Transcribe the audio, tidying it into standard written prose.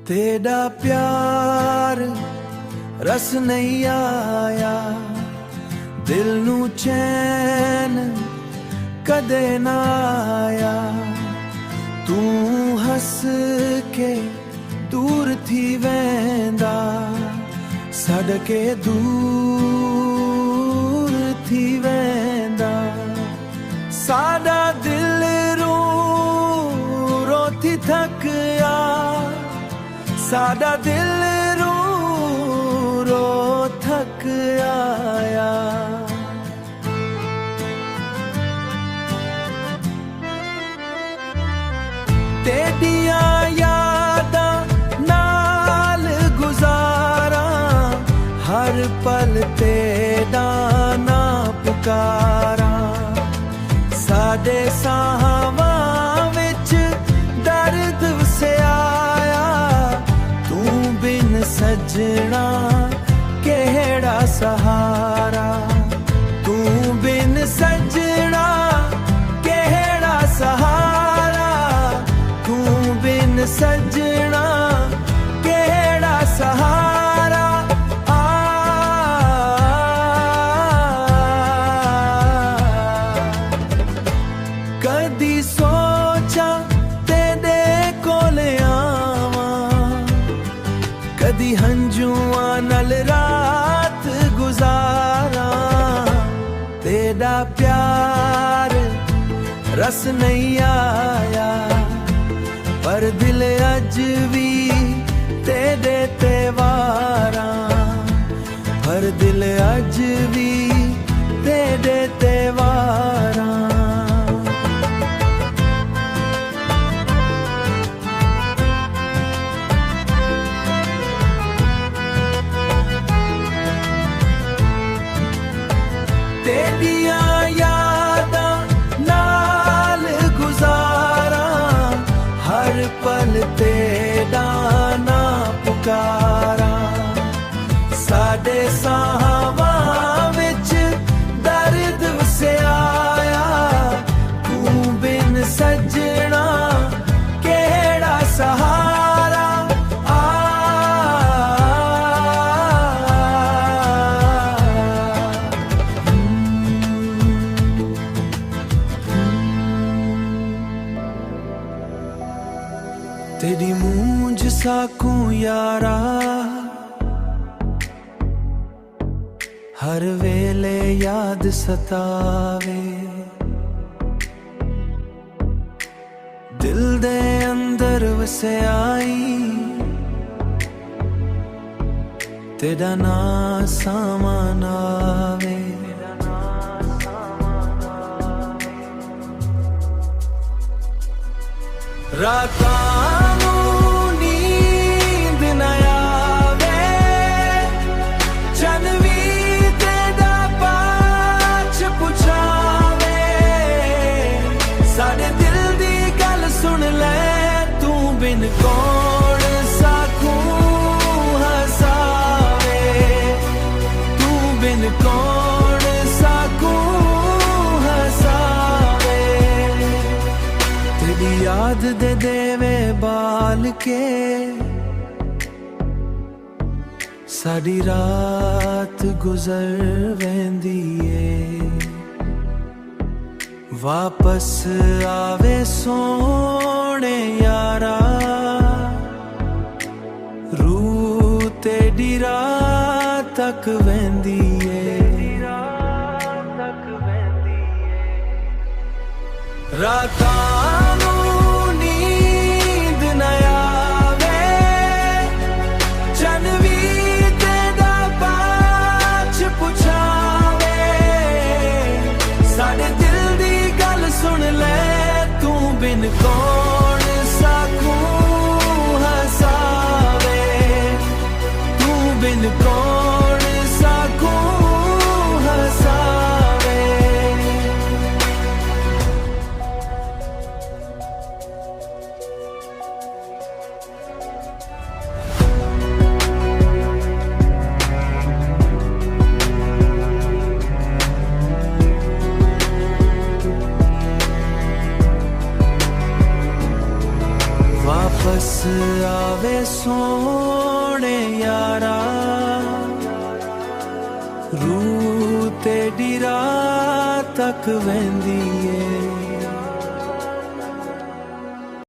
तेरा प्यार रस नहीं आया, दिल नू चैन कदे ना आया। तू हस के दूर थी वेंदा, सड़के दूर थी वेंदा। साडा दिल रो रो थी थकया, साडा दिल रो रो थक आया। तेडिया यादा नाल गुजारा, हर पल तेरा ना पुकारा। साडे साहावां विच दर्द वसिया, तू बिन सजना केड़ा सहारा। तू बिन सजना केड़ा सहारा, तू बिन सजना केड़ा सहारा। कदी सोचा तेरे कोले आवां, कदी हंजुआं नाल रात गुजारा। तेरा प्यार रस नहीं आया, पर दिल अज भी तेरे ते वारा। पर दिल अज भी तेरे ते वारा। तेरिया यादा नाल गुजारा, हर पल तेरा ना पुकारा। साडे साहावां विच दर्द वसिया, तू बिन सजना केड़ा सहारा। तेरी मूंज साकू यारा, हर वेले याद सतावे। दिल दे अंदर वसयाई, तेरा ना सामान आवे। रातां नू नींद न आवे, चन वी तेरा पाछ पुछावे। साडे दिल दी गल सुन ले, तू बिन कौन साकू हसावे। तू बिन कौन साकू हसावे। तेरी याद दे देवे बाल के, साडी रात गुजर वेंदी ए। वापस आवे सोने यारा, रूह तेरी रात तक वेंदी ए। रातां नू नींद न आवे, चन वी तेरा पाछ पुछावे। साडे दिल दी गल सुन ले, तू बिन कौन साकू हसावे। तू बिन कौन साकू हसावे। वापस आवे सोने यारा रूह तेरी रात तक वेंदी है।